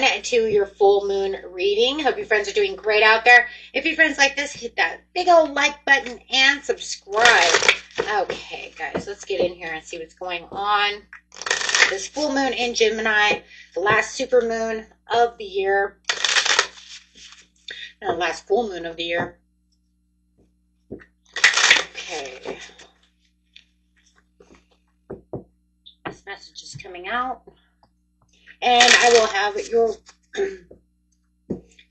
on to your full moon reading. Hope your friends are doing great out there. If your friends like this, hit that big old like button and subscribe. Okay, guys, let's get in here and see what's going on. This full moon in Gemini, the last super moon of the year. No, last full moon of the year. Okay. This message is coming out. And I will have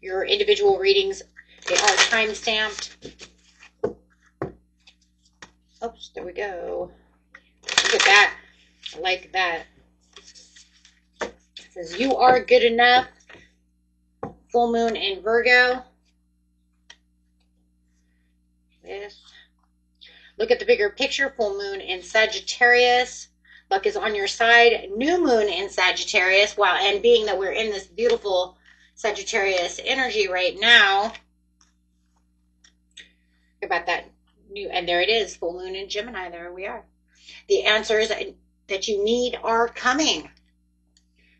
your individual readings. They are time-stamped. Oops, there we go. Look at that. I like that. It says, you are good enough. Full moon in Virgo. This. Look at the bigger picture. Full moon in Sagittarius. Luck is on your side. New moon in Sagittarius. Wow, and being that we're in this beautiful Sagittarius energy right now. About that new, and there it is, full moon in Gemini. There we are. The answers that you need are coming.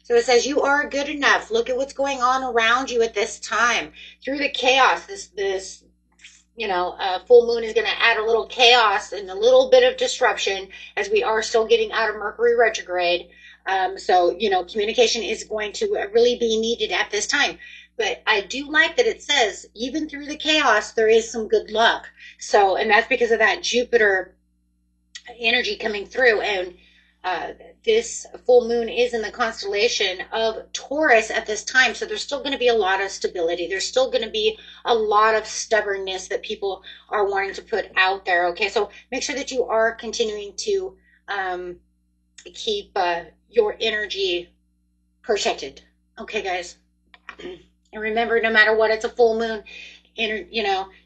So it says you are good enough. Look at what's going on around you at this time. Through the chaos, this full moon is going to add a little chaos and a little bit of disruption as we are still getting out of Mercury retrograde. So, communication is going to really be needed at this time. But I do like that it says, even through the chaos, there is some good luck. So, and that's because of that Jupiter energy coming through. And this full moon is in the constellation of Taurus at this time. So there's still going to be a lot of stability. There's still going to be a lot of stubbornness that people are wanting to put out there. Okay, so make sure that you are continuing to keep your energy protected. Okay, guys. And remember, no matter what, it's a full moon.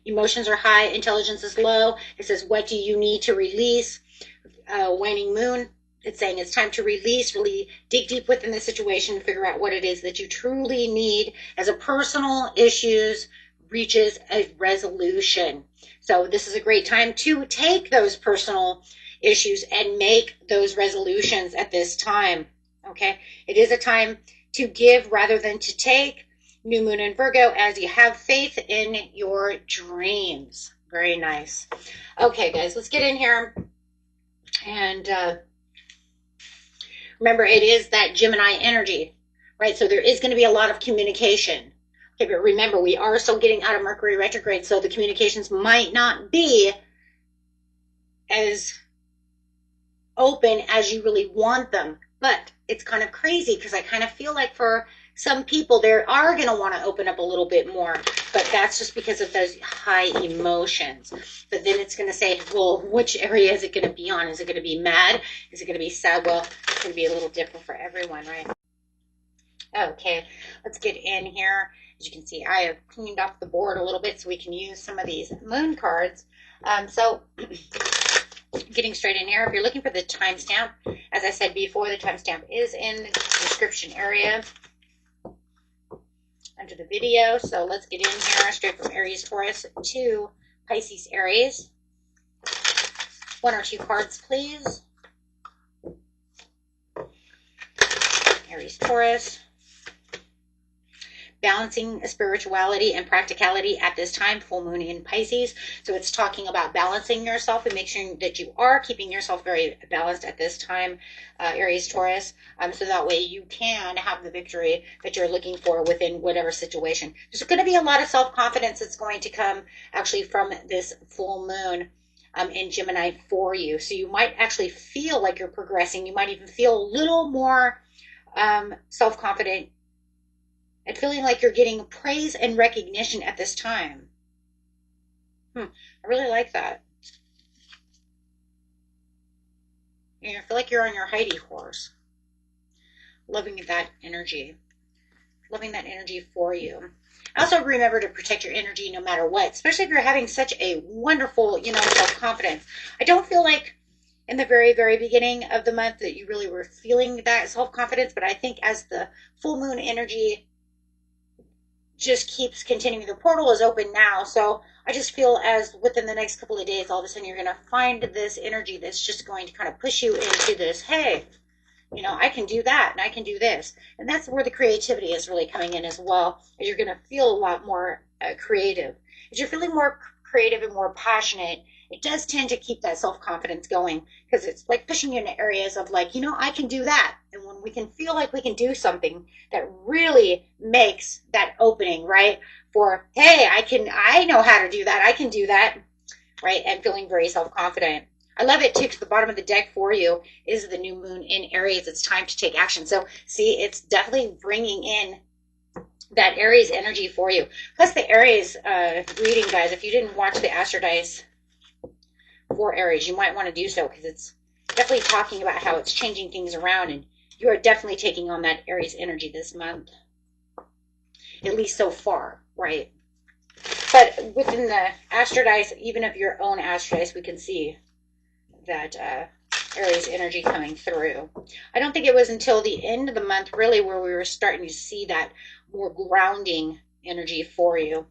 Emotions are high, intelligence is low. It says, what do you need to release? Waning moon. It's saying it's time to release, really dig deep within the situation and figure out what it is that you truly need as a personal issues reaches a resolution. So this is a great time to take those personal issues and make those resolutions at this time. Okay, it is a time to give rather than to take. New moon in Virgo, as you have faith in your dreams. Very nice. Okay, guys, let's get in here and remember, it is that Gemini energy, right? So there is going to be a lot of communication. Okay, but remember, we are still getting out of Mercury retrograde, so the communications might not be as open as you really want them. But it's kind of crazy because I kind of feel like for some people, they are going to want to open up a little bit more. But that's just because of those high emotions. But then it's going to say, well, which area is it going to be on? Is it going to be mad? Is it going to be sad? Well, it's going to be a little different for everyone, right? Okay, let's get in here. As you can see, I have cleaned off the board a little bit so we can use some of these moon cards. Getting straight in here, if you're looking for the timestamp, as I said before, the timestamp is in the description area under the video. So let's get in here straight from Aries Taurus to Pisces Aries. 1 or 2 cards, please. Aries Taurus. Balancing spirituality and practicality at this time, full moon in Pisces. So it's talking about balancing yourself and make sure that you are keeping yourself very balanced at this time, Aries Taurus, so that way you can have the victory that you're looking for within whatever situation. There's going to be a lot of self-confidence that's going to come actually from this full moon in Gemini for you. So you might actually feel like you're progressing. You might even feel a little more self-confident and feeling like you're getting praise and recognition at this time. I really like that. I feel like you're on your Heidi horse. Loving that energy. Loving that energy for you. Also remember to protect your energy no matter what, especially if you're having such a wonderful, self-confidence. I don't feel like in the very, very beginning of the month that you really were feeling that self-confidence, but I think as the full moon energy just keeps continuing. The portal is open now, so I just feel as within the next couple of days, all of a sudden you're going to find this energy that's just going to kind of push you into this, hey, You know, I can do that and I can do this. And that's where the creativity is really coming in as well, as you're going to feel a lot more creative. As you're feeling more creative and more passionate, it does tend to keep that self-confidence going, because it's like pushing you into areas of like, you know, I can do that. And when we can feel like we can do something, that really makes that opening, right? For, hey, I know how to do that. I can do that, right? And feeling very self-confident. I love it too, because the bottom of the deck for you is the new moon in Aries. It's time to take action. So see, it's definitely bringing in that Aries energy for you. Plus the Aries reading, guys, if you didn't watch the Astro Dice for Aries, you might want to do so, because it's definitely talking about how it's changing things around, and you are definitely taking on that Aries energy this month, at least so far, right? But within the Astro Dice, even of your own Astro Dice, we can see that Aries energy coming through. I don't think it was until the end of the month really where we were starting to see that more grounding energy for you.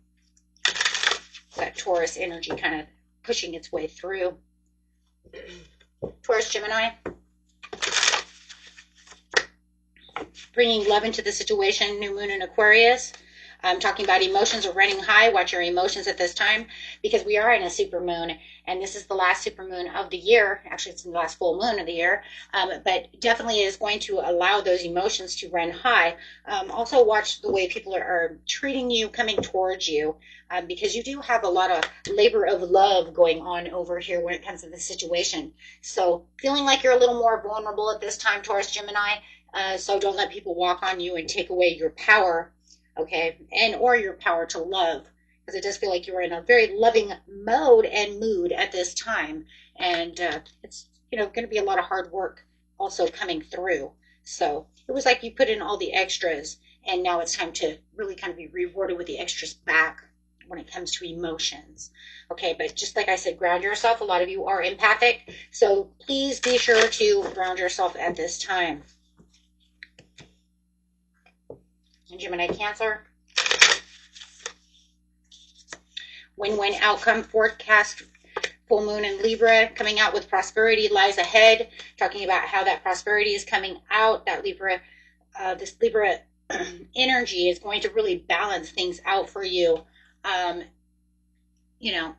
That Taurus energy kind of pushing its way through. Taurus, Gemini. Bringing love into the situation, new moon in Aquarius. I'm talking about emotions are running high. Watch your emotions at this time, because we are in a super moon, and this is the last super moon of the year. Actually, it's the last full moon of the year, but definitely is going to allow those emotions to run high. Also, watch the way people are treating you, coming towards you, because you do have a lot of labor of love going on over here when it comes to the situation. So feeling like you're a little more vulnerable at this time, Taurus, Gemini. So don't let people walk on you and take away your power. Okay, and or your power to love, because it does feel like you're in a very loving mode and mood at this time, and it's, you know, going to be a lot of hard work also coming through. So it was like you put in all the extras, and now it's time to really kind of be rewarded with the extras back when it comes to emotions. Okay, but just like I said, ground yourself. A lot of you are empathic, so please be sure to ground yourself at this time. Gemini, Cancer. Win-win outcome forecast. Full moon in Libra, coming out with prosperity lies ahead. Talking about how that prosperity is coming out. That Libra, this Libra energy is going to really balance things out for you. You know,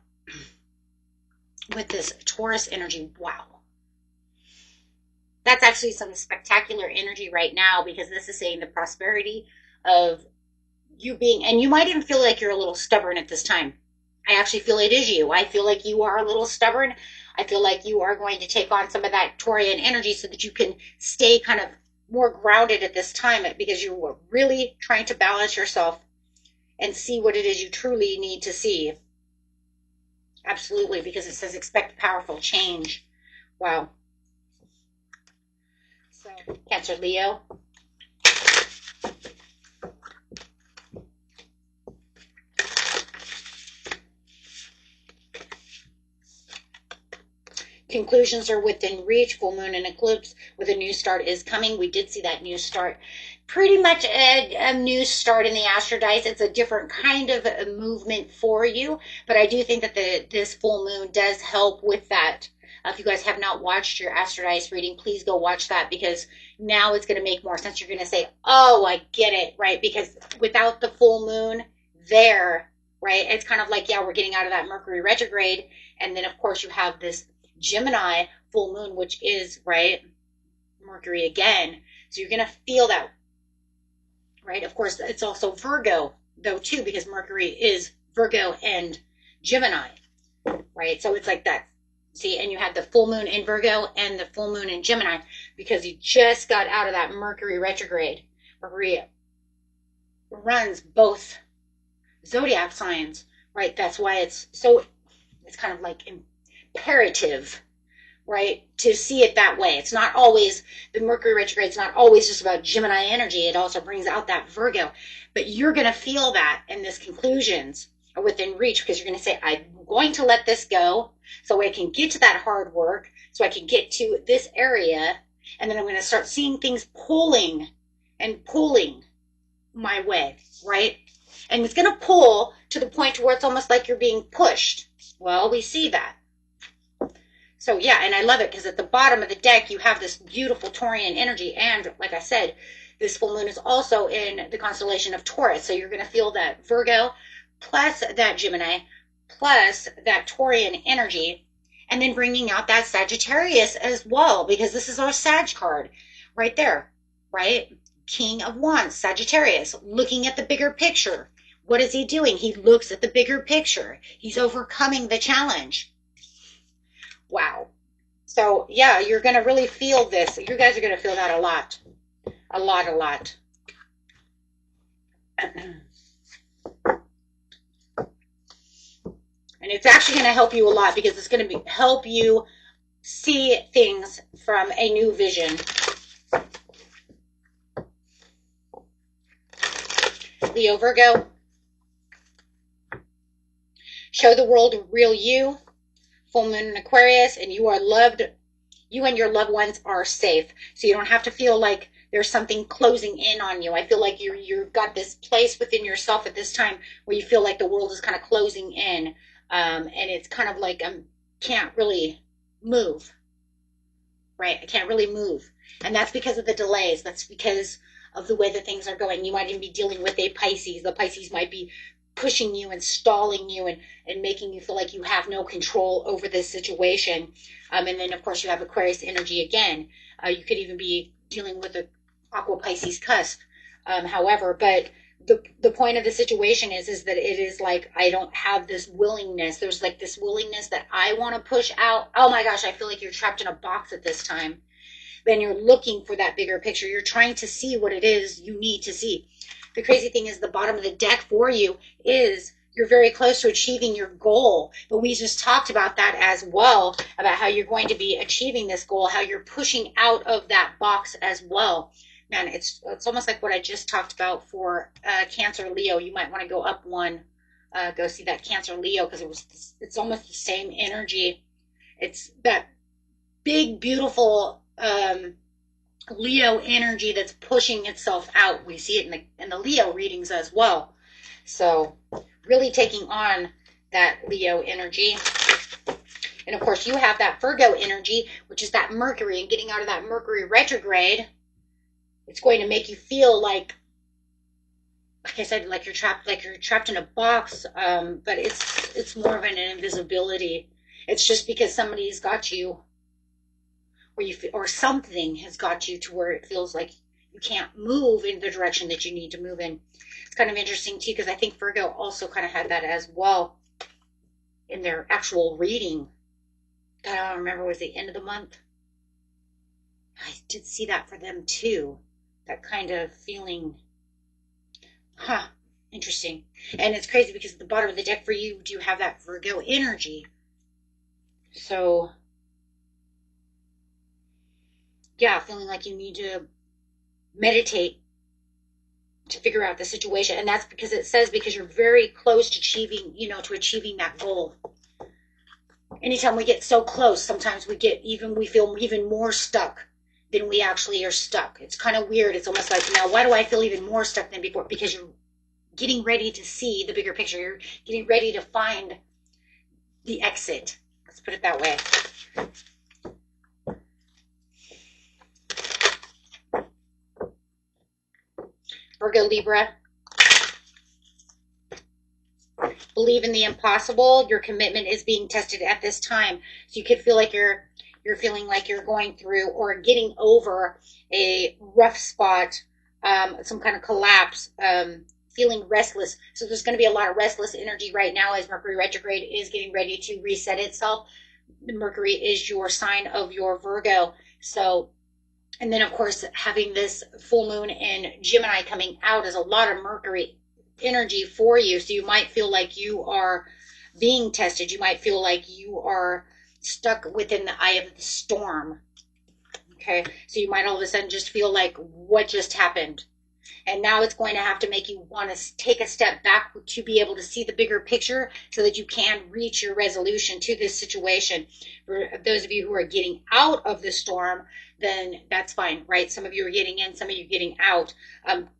with this Taurus energy, wow. That's actually some spectacular energy right now, because this is saying the prosperity of you being, and you might even feel like you're a little stubborn at this time. I actually feel it is you. I feel like you are a little stubborn. I feel like you are going to take on some of that Taurian energy so that you can stay kind of more grounded at this time, because you were really trying to balance yourself and see what it is you truly need to see. Absolutely, because it says expect powerful change. Wow. So, Cancer, Leo. Conclusions are within reach. Full moon and eclipse with a new start is coming. We did see that new start. Pretty much a new start in the Astro Dice. It's a different kind of a movement for you, but I do think that this full moon does help with that. If you guys have not watched your Astro Dice reading, please go watch that, because now it's going to make more sense. You're going to say, oh, I get it, right? Because without the full moon there, right, it's kind of like, yeah, we're getting out of that Mercury retrograde, and then of course you have this Gemini full moon, which is, right, Mercury again. So you're going to feel that, right? Of course, it's also Virgo, though, too, because Mercury is Virgo and Gemini, right? So it's like that. See, and you had the full moon in Virgo and the full moon in Gemini, because you just got out of that Mercury retrograde. Mercury runs both zodiac signs, right? That's why it's kind of like imperative, right, to see it that way. It's not always, the Mercury retrograde is not always just about Gemini energy. It also brings out that Virgo. But you're going to feel that in this conclusions are within reach, because you're going to say, I'm going to let this go so I can get to that hard work, so I can get to this area, and then I'm going to start seeing things pulling my way, right? And it's going to pull to the point where it's almost like you're being pushed. Well, we see that. So yeah, and I love it because at the bottom of the deck, you have this beautiful Taurian energy. And like I said, this full moon is also in the constellation of Taurus. So you're going to feel that Virgo plus that Gemini plus that Taurian energy, and then bringing out that Sagittarius as well, because this is our Sag card right there, right? King of Wands, Sagittarius, looking at the bigger picture. What is he doing? He looks at the bigger picture. He's overcoming the challenge. Wow. So yeah, you're going to really feel this. You guys are going to feel that a lot. A lot, a lot. And it's actually going to help you a lot because it's going to help you see things from a new vision. Leo, Virgo. Show the world real you. Full moon in Aquarius, and you are loved. You and your loved ones are safe. So you don't have to feel like there's something closing in on you. I feel like you've got this place within yourself at this time where you feel like the world is kind of closing in. And it's kind of like I can't really move. Right? I can't really move. And that's because of the delays. That's because of the way that things are going. You might even be dealing with a Pisces. The Pisces might be pushing you and stalling you and making you feel like you have no control over this situation. And then, of course, you have Aquarius energy again. You could even be dealing with the AQUA Pisces cusp. However, but the point of the situation is that it is like I don't have this willingness. There's like this willingness that I want to push out. Oh my gosh, I feel like you're trapped in a box at this time. Then you're looking for that bigger picture. You're trying to see what it is you need to see. The crazy thing is the bottom of the deck for you is you're very close to achieving your goal. But we just talked about that as well, about how you're going to be achieving this goal, how you're pushing out of that box as well. Man, it's almost like what I just talked about for Cancer, Leo. You might want to go up one, go see that Cancer, Leo, because it's almost the same energy. It's that big, beautiful Leo energy that's pushing itself out. We see it in the Leo readings as well. So really taking on that Leo energy. And of course you have that Virgo energy, which is that Mercury, and getting out of that Mercury retrograde, it's going to make you feel like I said, like you're trapped in a box, but it's more of an invisibility. It's just because somebody's got you, or something has got you to where it feels like you can't move in the direction that you need to move in. It's kind of interesting too, because I think Virgo also kind of had that as well in their actual reading. God, I don't remember, was the end of the month. I did see that for them too. That kind of feeling. Huh. Interesting. And it's crazy because at the bottom of the deck for you do have that Virgo energy. So yeah, feeling like you need to meditate to figure out the situation. And that's because it says because you're very close to achieving that goal. Anytime we get so close, sometimes we feel even more stuck than we actually are stuck. It's kind of weird. It's almost like, now why do I feel even more stuck than before? Because you're getting ready to see the bigger picture. You're getting ready to find the exit. Let's put it that way. Virgo, Libra. Believe in the impossible. Your commitment is being tested at this time. So you could feel like you're feeling like you're going through or getting over a rough spot, some kind of collapse, feeling restless. So there's going to be a lot of restless energy right now as Mercury retrograde is getting ready to reset itself. Mercury is your sign of your Virgo. So, and then of course, having this full moon in Gemini coming out is a lot of Mercury energy for you. So you might feel like you are being tested. You might feel like you are stuck within the eye of the storm. Okay. So you might all of a sudden just feel like, what just happened? And now it's going to have to make you want to take a step back to be able to see the bigger picture so that you can reach your resolution to this situation. For those of you who are getting out of the storm, then that's fine, right? Some of you are getting in, some of you are getting out.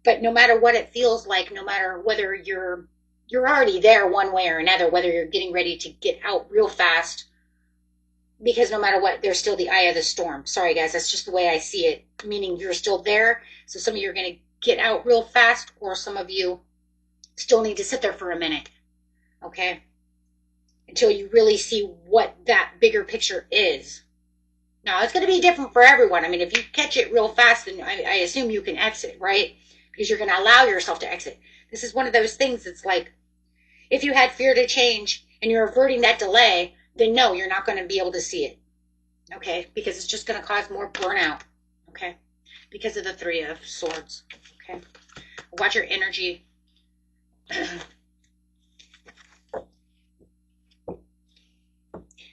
But no matter what it feels like, no matter whether you're already there one way or another, whether you're getting ready to get out real fast, because no matter what, there's still the eye of the storm. Sorry, guys, that's just the way I see it, meaning you're still there. So some of you are going to get out real fast, or some of you still need to sit there for a minute, okay, until you really see what that bigger picture is. Now, it's going to be different for everyone. I mean, if you catch it real fast, then I assume you can exit, right? Because you're going to allow yourself to exit. This is one of those things that's like, if you had fear to change and you're averting that delay, then no, you're not going to be able to see it, okay? Because it's just going to cause more burnout, okay? Because of the Three of Swords, okay? Watch your energy.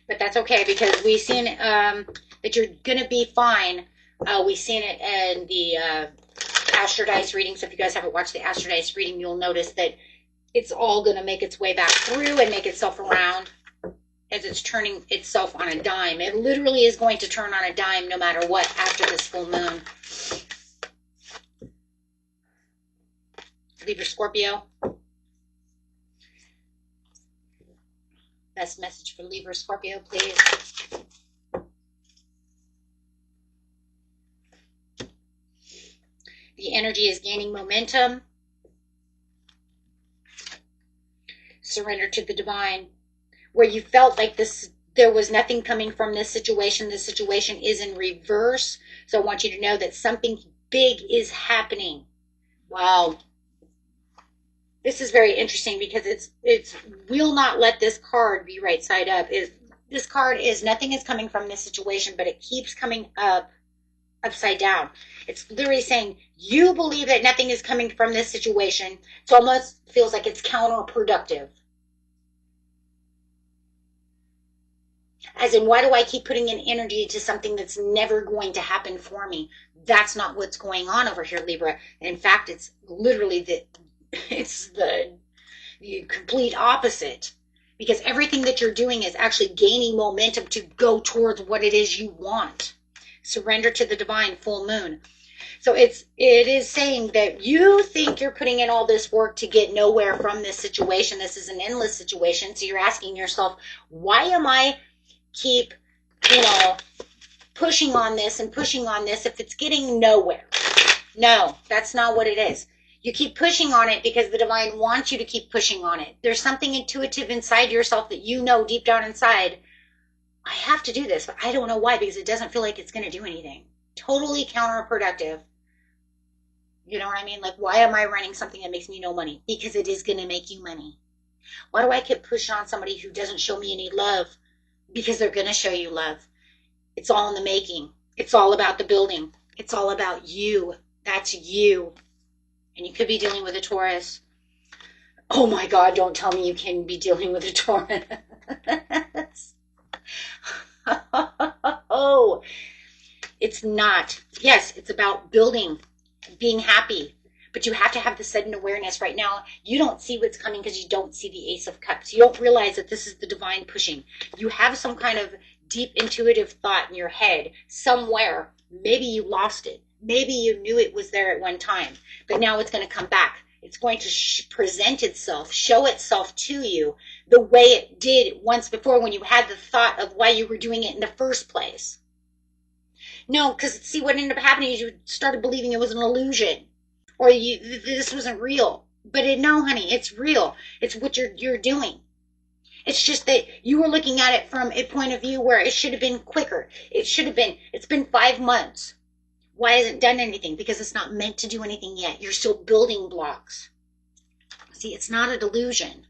But that's okay, because we've seen that you're going to be fine. We've seen it in the Astrodice reading. So if you guys haven't watched the Astrodice reading, you'll notice that it's all going to make its way back through and make itself around as it's turning itself on a dime. It literally is going to turn on a dime no matter what after this full moon. Libra, Scorpio. Best message for Libra, Scorpio, please. The energy is gaining momentum. Surrender to the divine. Where you felt like there was nothing coming from this situation is in reverse. So I want you to know that something big is happening. Wow. This is very interesting, because it's will not let this card be right side up. This card is nothing is coming from this situation, but it keeps coming up upside down. It's literally saying you believe that nothing is coming from this situation. So it almost feels like it's counterproductive. As in, why do I keep putting in energy to something that's never going to happen for me? That's not what's going on over here, Libra. In fact, it's literally the complete opposite, because everything that you're doing is actually gaining momentum to go towards what it is you want. Surrender to the divine, full moon. So it is saying that you think you're putting in all this work to get nowhere from this situation. This is an endless situation. So you're asking yourself, why am I keep, pushing on this and pushing on this if it's getting nowhere? No, that's not what it is. You keep pushing on it because the divine wants you to keep pushing on it. There's something intuitive inside yourself that you know deep down inside, I have to do this, but I don't know why, because it doesn't feel like it's going to do anything. Totally counterproductive. You know what I mean? Like, why am I running something that makes me no money? Because it is going to make you money. Why do I keep pushing on somebody who doesn't show me any love? Because they're going to show you love. It's all in the making. It's all about the building. It's all about you. That's you. And you could be dealing with a Taurus. Oh my God, don't tell me you can be dealing with a Taurus. Oh, it's not. Yes, it's about building, being happy. But you have to have the sudden awareness right now. You don't see what's coming because you don't see the Ace of Cups. You don't realize that this is the divine pushing. You have some kind of deep intuitive thought in your head somewhere. Maybe you lost it. Maybe you knew it was there at one time, but now it's going to come back. It's going to present itself, show itself to you the way it did once before when you had the thought of why you were doing it in the first place. No, because see, what ended up happening is you started believing it was an illusion, or this wasn't real. But no, honey, it's real. It's what you're doing. It's just that you were looking at it from a point of view where it should have been quicker. It's been 5 months. Why hasn't it done anything? Because it's not meant to do anything yet. You're still building blocks. See, it's not a delusion.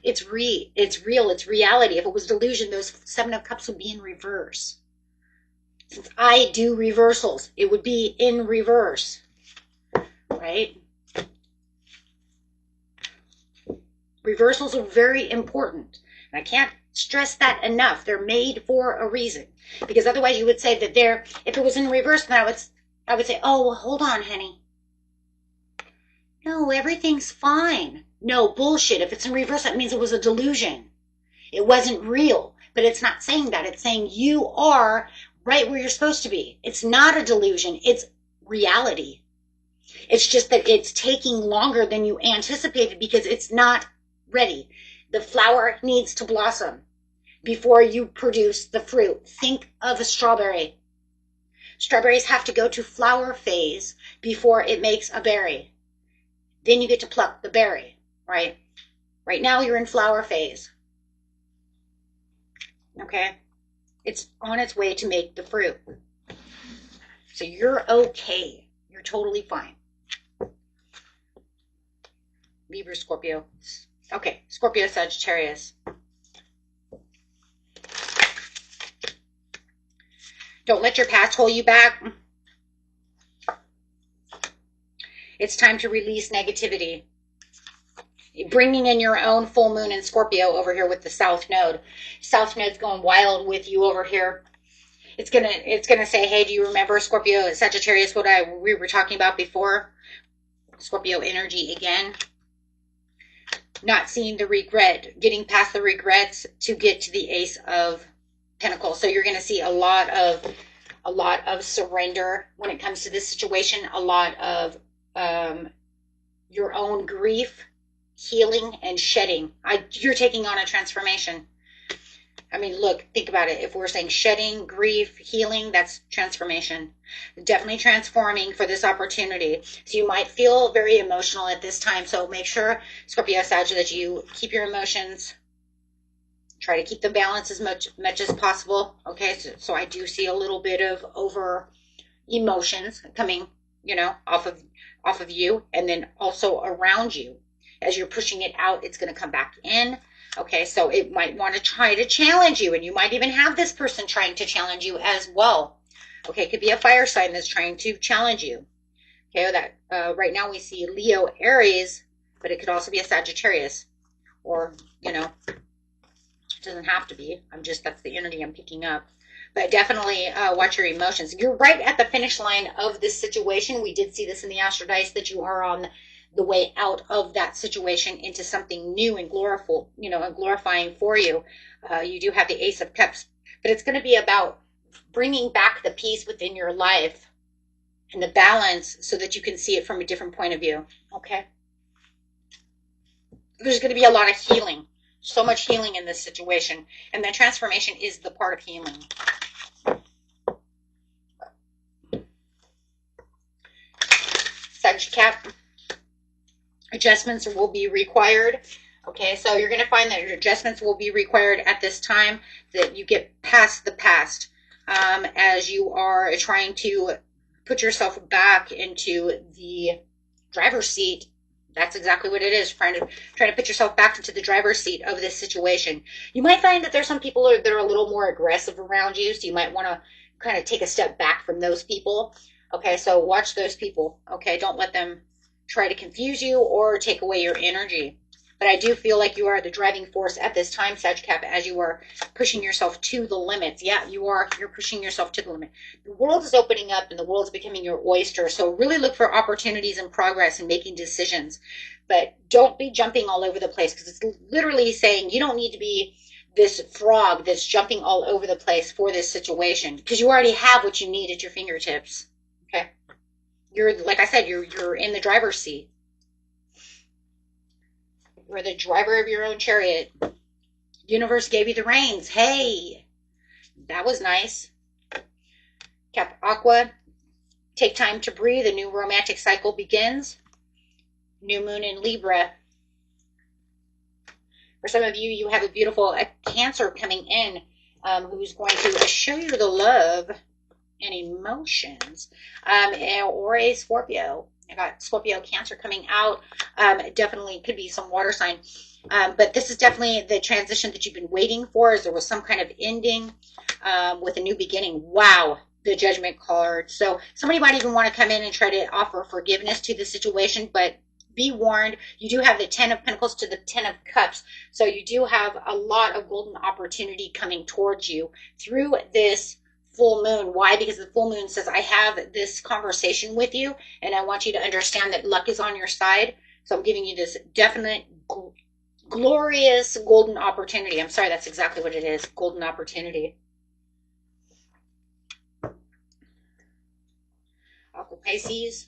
It's real. It's reality. If it was delusion, those 7 of Cups would be in reverse. Since I do reversals, it would be in reverse, right? Reversals are very important. And I can't stress that enough. They're made for a reason. Because otherwise you would say that if it was in reverse, then I would say, oh, well, hold on, honey. No, everything's fine. No, bullshit. If it's in reverse, that means it was a delusion. It wasn't real. But it's not saying that. It's saying you are right where you're supposed to be. It's not a delusion. It's reality. It's just that it's taking longer than you anticipated because it's not ready. The flower needs to blossom. before you produce the fruit. Think of a strawberry. Strawberries have to go to flower phase before it makes a berry. Then you get to pluck the berry, right? Right now you're in flower phase. Okay? It's on its way to make the fruit. So you're okay. You're totally fine. Libra, Scorpio. Okay, Scorpio, Sagittarius. Don't let your past hold you back. It's time to release negativity. Bringing in your own full moon in Scorpio over here with the South Node. South Node's going wild with you over here. It's gonna say, hey, do you remember Scorpio, Sagittarius, what we were talking about before? Scorpio energy again. Not seeing the regret, getting past the regrets to get to the Ace of Pentacles. So you're gonna see a lot of surrender when it comes to this situation. A lot of your own grief, healing, and shedding. You're taking on a transformation. I mean, look, think about it. If we're saying shedding, grief, healing, that's transformation. Definitely transforming for this opportunity. So you might feel very emotional at this time. So make sure, Scorpio, Sag, that you keep your emotions. Try to keep the balance as much as possible. Okay, so I do see a little bit of over emotions coming, off of you, and then also around you. As you're pushing it out, it's going to come back in. Okay, so it might want to try to challenge you, and you might even have this person trying to challenge you as well. Okay, it could be a fire sign that's trying to challenge you. Okay, that right now we see Leo, Aries, but it could also be a Sagittarius, or it doesn't have to be. That's the energy I'm picking up. But definitely watch your emotions. You're right at the finish line of this situation. We did see this in the Astro Dice, that you are on the way out of that situation into something new and and glorifying for you. You do have the Ace of Cups, but it's going to be about bringing back the peace within your life and the balance so that you can see it from a different point of view. Okay. There's going to be a lot of healing, so much healing in this situation, and the transformation is the part of healing. Sag Cap. Adjustments will be required. Okay, so you're going to find that your adjustments will be required at this time, that you get past the past as you are trying to put yourself back into the driver's seat. That's exactly what it is, trying to put yourself back into the driver's seat of this situation. You might find that there's some people that are a little more aggressive around you, so you might want to kind of take a step back from those people. Okay, so watch those people. Okay, don't let them try to confuse you or take away your energy. But I do feel like you are the driving force at this time, Sag Cap, as you are pushing yourself to the limits. Yeah, you are. You're pushing yourself to the limit. The world is opening up and the world is becoming your oyster. So really look for opportunities and progress and making decisions. But don't be jumping all over the place, because it's literally saying you don't need to be this frog that's jumping all over the place for this situation, because you already have what you need at your fingertips. Okay. Like I said, you're in the driver's seat. You're the driver of your own chariot. Universe gave you the reins. Hey, that was nice. Cap Aqua. Take time to breathe. A new romantic cycle begins. New moon in Libra. For some of you, you have a beautiful Cancer coming in, who's going to show you the love and emotions, or a Scorpio. I got Scorpio, Cancer coming out. Definitely could be some water sign. But this is definitely the transition that you've been waiting for, as there was some kind of ending with a new beginning. Wow, the Judgment card. So somebody might even want to come in and try to offer forgiveness to the situation, but be warned, you do have the 10 of Pentacles to the 10 of Cups. So you do have a lot of golden opportunity coming towards you through this full moon. Why? Because the full moon says, I have this conversation with you, and I want you to understand that luck is on your side. So I'm giving you this definite, glorious golden opportunity. I'm sorry, that's exactly what it is. Golden opportunity. Aqua Pisces.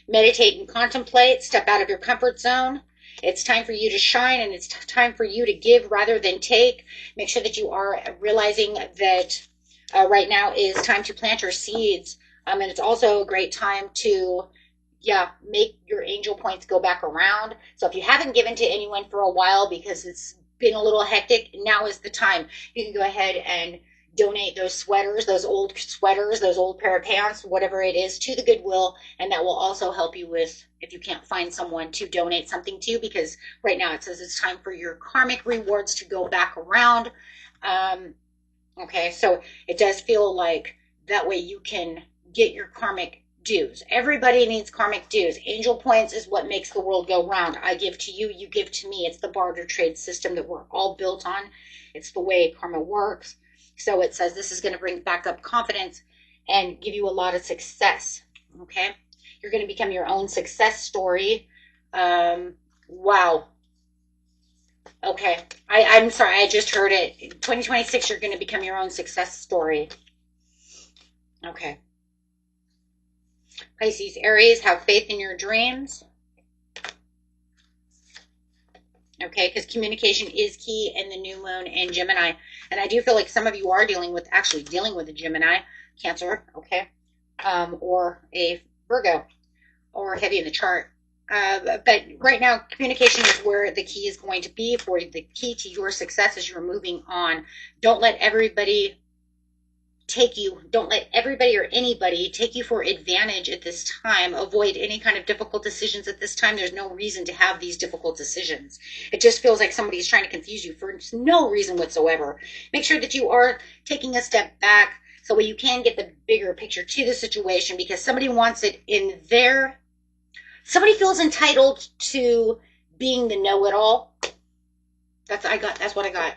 Meditate and contemplate. Step out of your comfort zone. It's time for you to shine, and it's time for you to give rather than take. Make sure that you are realizing that right now is time to plant your seeds. And it's also a great time to, make your angel points go back around. So if you haven't given to anyone for a while because it's been a little hectic, now is the time. You can go ahead and donate those sweaters, those old pair of pants, whatever it is, to the Goodwill, and that will also help you with if you can't find someone to donate something to, because right now it says it's time for your karmic rewards to go back around. Okay, so it does feel like that way you can get your karmic dues. Everybody needs karmic dues. Angel points is what makes the world go round. I give to you, you give to me. It's the barter trade system that we're all built on. It's the way karma works. So it says this is going to bring back up confidence and give you a lot of success. Okay, you're going to become your own success story. Wow. Okay, I'm sorry, I just heard it. 2026, you're going to become your own success story. Okay. Pisces, Aries, have faith in your dreams. Okay, because communication is key in the new moon in Gemini. And I do feel like some of you are dealing with a Gemini, Cancer, okay, or a Virgo, or heavy in the chart. But right now, communication is where the key is going to be for the key to your success as you're moving on. Don't let everybody or anybody take you for advantage at this time. Avoid any kind of difficult decisions at this time. There's no reason to have these difficult decisions. It just feels like somebody's trying to confuse you for no reason whatsoever. Make sure that you are taking a step back so you can get the bigger picture to the situation, because somebody wants it in somebody feels entitled to being the know-it-all. That's what I got.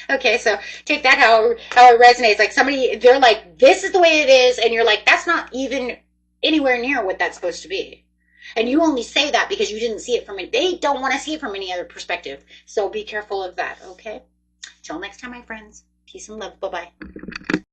Okay, so take that how it resonates. Like somebody, they're like, this is the way it is, and you're like, that's not even anywhere near what that's supposed to be. And you only say that because you didn't see it from it. They don't want to see it from any other perspective. So be careful of that, okay? Till next time, my friends. Peace and love. Bye-bye.